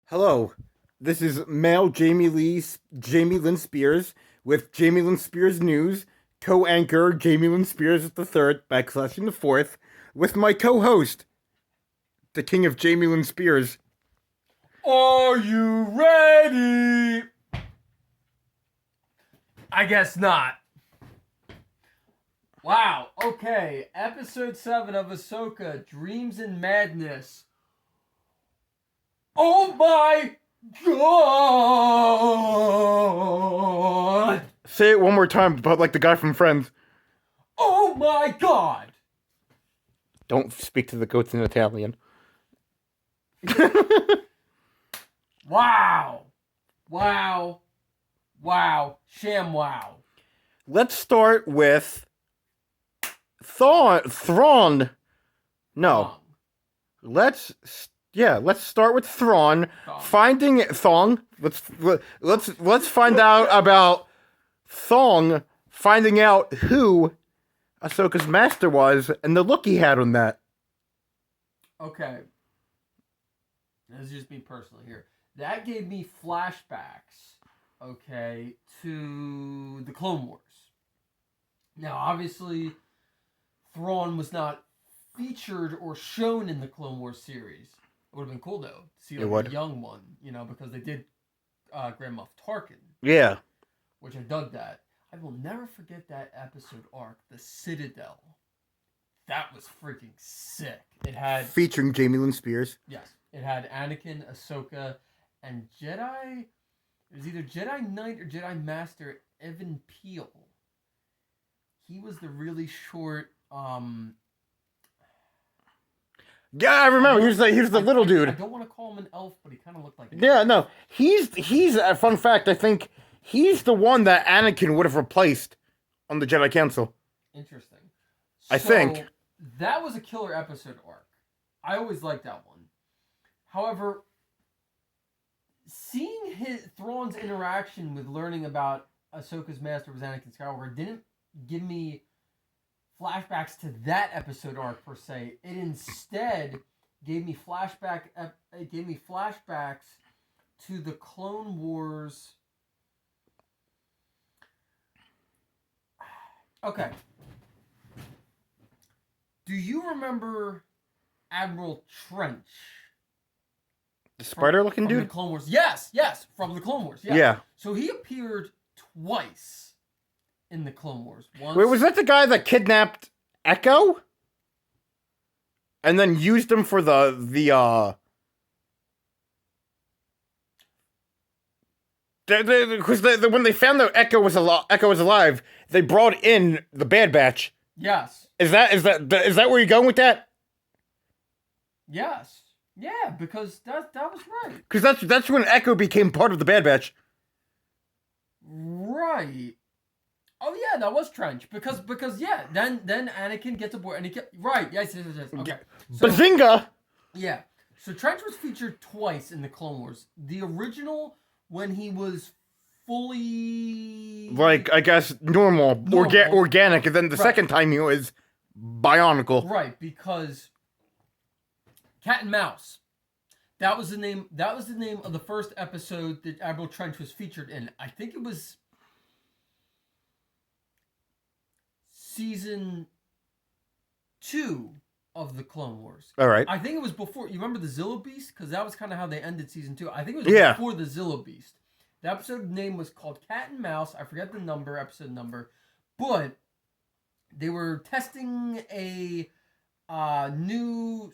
Hello, this is male Jamie Lynn Spears with Jamie Lynn Spears News, co-anchor Jamie Lynn Spears the third backslash in the fourth, with my co-host, the king of Jamie Lynn Spears. Are you ready? I guess not. Wow, okay. Episode 7 of Ahsoka, Dreams and Madness. Oh my god! Say it one more time, but like the guy from Friends. Oh my god! Don't speak to the goats in Italian. Wow. Wow. Wow. Sham wow. Let's start with Thrawn. No. Let's start with Thrawn finding Thong. Let's find out about Thong finding out who Ahsoka's master was and the look he had on that. Okay. This is just me personally here. That gave me flashbacks, okay, to the Clone Wars. Now, obviously, Thrawn was not featured or shown in the Clone Wars series. It would have been cool, though, to see like a young one, because they did Grand Moff Tarkin. Yeah. Which I dug that. I will never forget that episode arc, The Citadel. That was freaking sick. It had... Featuring Jamie Lynn Spears. Yes. It had Anakin, Ahsoka, and Jedi... It was either Jedi Knight or Jedi Master Evan Peel. He was the really short... Yeah, I remember. He was the little dude. I don't want to call him an elf, but he kind of looked like... Yeah, no. He's a fun fact. I think he's the one that Anakin would have replaced on the Jedi Council. Interesting. I think. That was a killer episode arc. I always liked that one. However, seeing Thrawn's interaction with learning about Ahsoka's master was Anakin Skywalker didn't give me flashbacks to that episode arc per se. It instead gave me flashbacks to the Clone Wars. Okay. Do you remember Admiral Trench? The spider-looking dude? From the Clone Wars. Yes, from the Clone Wars. Yes. Yeah. So he appeared twice in the Clone Wars. Once... Wait, was that the guy that kidnapped Echo? And then used him for because when they found out Echo was alive, they brought in the Bad Batch. Yes. Is that where you're going with that? Yes. Yeah, because that was right. Because that's when Echo became part of the Bad Batch. Right. Oh yeah, that was Trench. Because yeah, then Anakin gets aboard and he kept right. Yes. Okay. So, Bazinga! Yeah. So Trench was featured twice in the Clone Wars. The original when he was fully like, I guess normal. Organic, and then the second time he was bionical. Right, because Cat and Mouse. That was the name of the first episode that Admiral Trench was featured in. I think it was season 2 of the Clone Wars. All right. I think it was before. You remember the Zillo Beast? Because that was kind of how they ended season 2. I think it was before the Zillo Beast. The episode name was called Cat and Mouse. I forget the episode number. But they were testing a new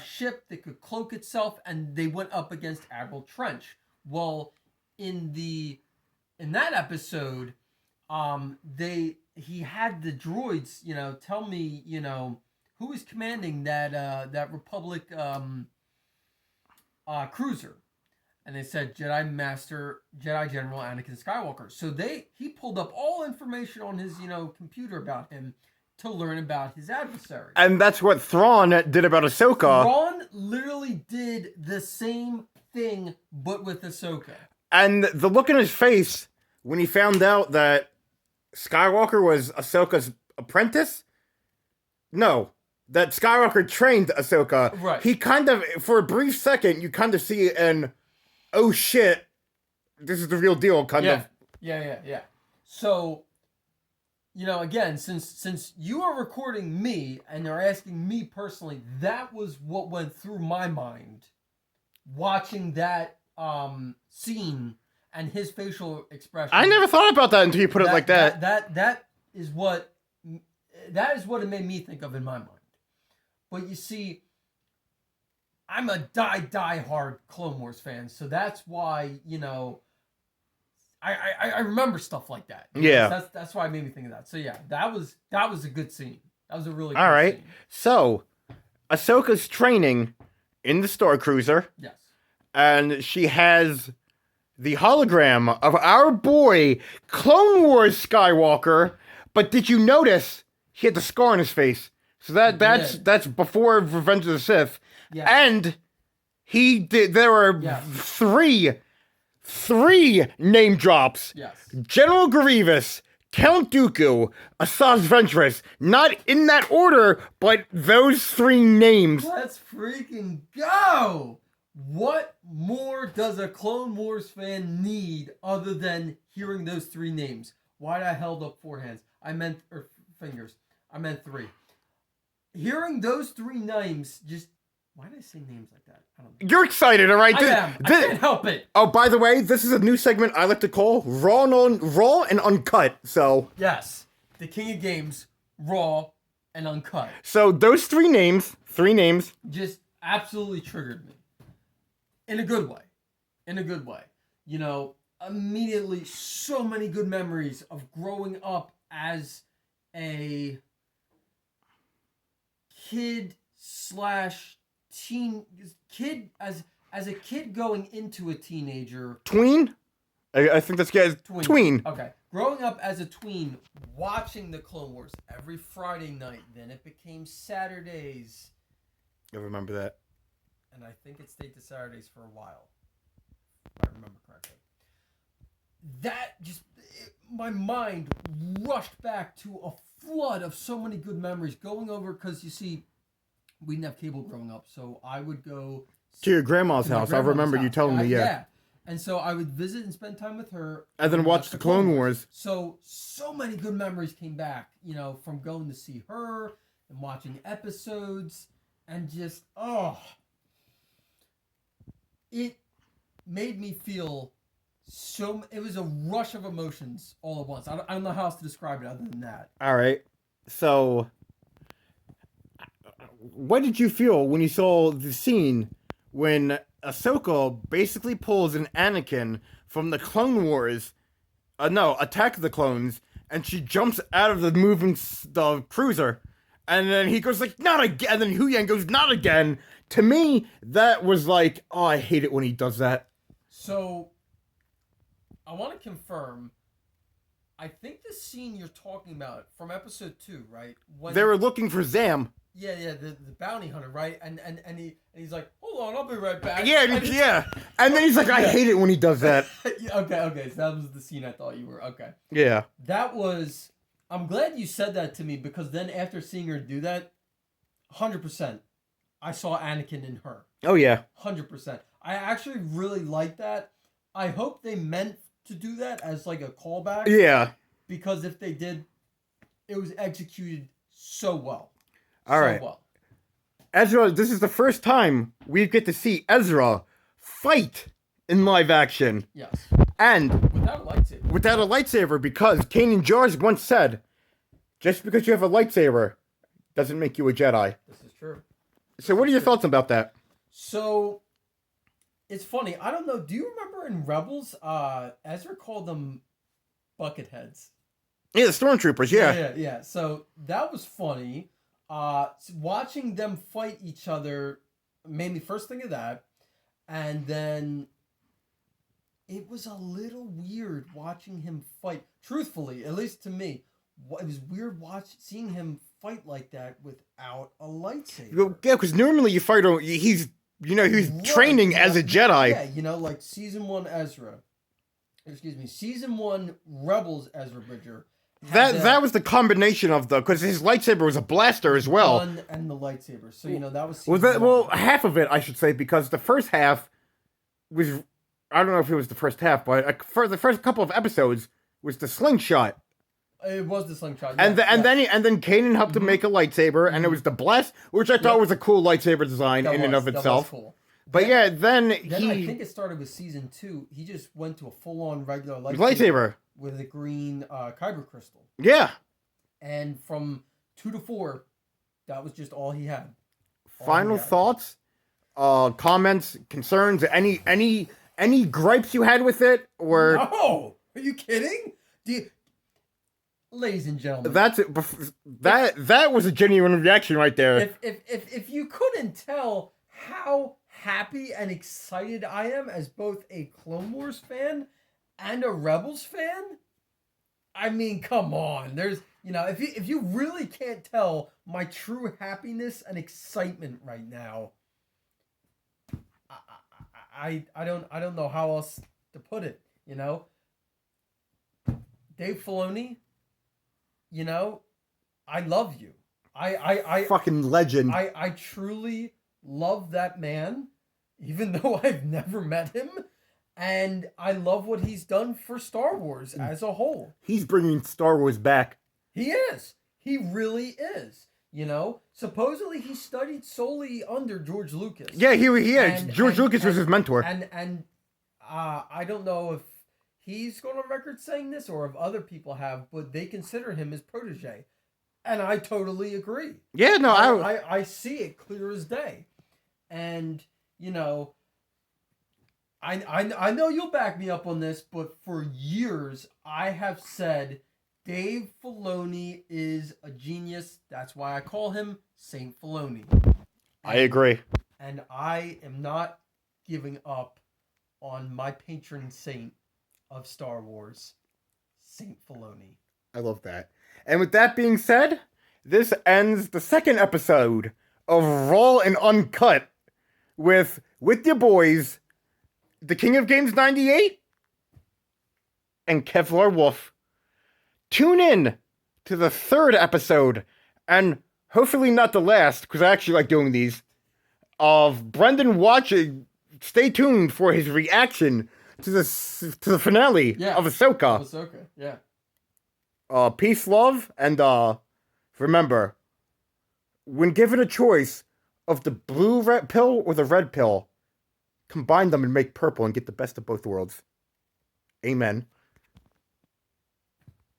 ship that could cloak itself, and they went up against Admiral Trench. Well, in that episode, he had the droids, tell me, who is commanding that Republic cruiser. And they said Jedi General Anakin Skywalker. So he pulled up all information on his, computer about him to learn about his adversary. And that's what Thrawn did about Ahsoka. Thrawn literally did the same thing, but with Ahsoka. And the look in his face when he found out that Skywalker was Ahsoka's apprentice? No. That Skywalker trained Ahsoka. Right. He kind of, for a brief second, you kind of see an oh shit, this is the real deal, kind of. Yeah. So, again, since you are recording me and they're asking me personally, that was what went through my mind watching that scene and his facial expression. I never thought about that until you put it like that. That is what it made me think of in my mind. But you see, I'm a die hard Clone Wars fan, so that's why I remember stuff like that. Yeah, that's why it made me think of that. So yeah, that was a good scene. That was a really all right. Scene. So, Ahsoka's training in the Star Cruiser. Yes, and she has the hologram of our boy Clone Wars Skywalker. But did you notice he had the scar on his face? So that's before Revenge of the Sith. Yes. And he did. There were three name drops. Yes. General Grievous, Count Dooku, Asajj Ventress. Not in that order, but those three names. Let's freaking go! What more does a Clone Wars fan need other than hearing those three names? Why did I held up fingers? I meant three. Hearing those three names, why did I say names like that? I don't know. You're excited, all right? I am. I can't help it. Oh, by the way, this is a new segment I like to call Raw and Uncut. So yes, the King of Games, Raw and Uncut. So those three names, just absolutely triggered me. In a good way. Immediately so many good memories of growing up as a kid as a kid going into a teenager. Tween? I think that's good. Tween. Okay. Growing up as a tween, watching the Clone Wars every Friday night, then it became Saturdays. I remember that. And I think it stayed to Saturdays for a while, if I remember correctly. My mind rushed back to a flood of so many good memories going over, because you see, we didn't have cable growing up, so I would go to your grandma's house. I remember you telling me, yeah. And so I would visit and spend time with her. And then watch the Clone Wars. So many good memories came back, from going to see her and watching episodes and just, it made me feel it was a rush of emotions all at once. I don't know how else to describe it other than that. All right. So, what did you feel when you saw the scene when Ahsoka basically pulls an Anakin from the Clone Wars, Attack of the Clones, and she jumps out of the cruiser, and then he goes like, not again, and then Huyang goes, not again. To me, that was like, I hate it when he does that. So, I want to confirm, I think the scene you're talking about from episode 2, right? When they were looking for Zam. Yeah, the bounty hunter, right? And he's like, hold on, I'll be right back. Yeah. And then he's like, I hate it when he does that. Okay, so that was the scene I thought you were, okay. Yeah. I'm glad you said that to me, because then after seeing her do that, 100%, I saw Anakin in her. Oh, yeah. 100%. I actually really like that. I hope they meant to do that as like a callback. Yeah. Because if they did, it was executed so well. All right. Well. Ezra, this is the first time we get to see Ezra fight in live action. Yes. And without a lightsaber. Because Kanan Jarrus once said, just because you have a lightsaber doesn't make you a Jedi. This is true. So what are your thoughts about that? So, it's funny. I don't know. Do you remember in Rebels, Ezra called them bucket heads? Yeah, the stormtroopers, yeah. Yeah. So, that was funny. Watching them fight each other made me first think of that. And then it was a little weird watching him fight. Truthfully, at least to me, it was weird seeing him fight like that without a lightsaber. Yeah, because normally you fight he's training as a Jedi. Yeah, like season 1 season 1 Rebels Ezra Bridger. That was the combination of because his lightsaber was a blaster as well. And the lightsaber. So, that was half of it, I should say, because the first half was I don't know if it was the first half, but for the first couple of episodes was the slingshot. It was the slingshot, and then Kanan helped him make a lightsaber, and it was the blast, which I thought was a cool lightsaber design and of itself. Cool. But then I think it started with season 2. He just went to a full-on regular lightsaber with a green kyber crystal. Yeah. And from 2 to 4, that was just all he had. Final thoughts, comments, concerns, any gripes you had with it, or no? Are you kidding? Ladies and gentlemen, that's it. That was a genuine reaction right there. If you couldn't tell how happy and excited I am as both a Clone Wars fan and a Rebels fan, I mean, come on. There's, if you really can't tell my true happiness and excitement right now, I don't know how else to put it. Dave Filoni, I love you. I fucking legend. I truly love that man, even though I've never met him, and I love what he's done for Star Wars as a whole. He's bringing Star Wars back. He is. He really is. Supposedly he studied solely under George Lucas. Yeah, he is. George Lucas was his mentor. And I don't know if he's going on record saying this or if other people have, but they consider him his protege. And I totally agree. Yeah, no, I see it clear as day. And, I know you'll back me up on this, but for years I have said Dave Filoni is a genius. That's why I call him Saint Filoni. I agree. And I am not giving up on my patron saint of Star Wars, Saint Filoni. I love that. And with that being said, this ends the second episode of Raw and Uncut with your boys, the King of Games 98 and Kevlar Wolf. Tune in to the third episode, and hopefully not the last, because I actually like doing these, of Brendan watching. Stay tuned for his reaction to the finale of Ahsoka. Ahsoka, yeah. Peace, love, and remember, when given a choice of the blue red pill or the red pill, combine them and make purple and get the best of both worlds. Amen.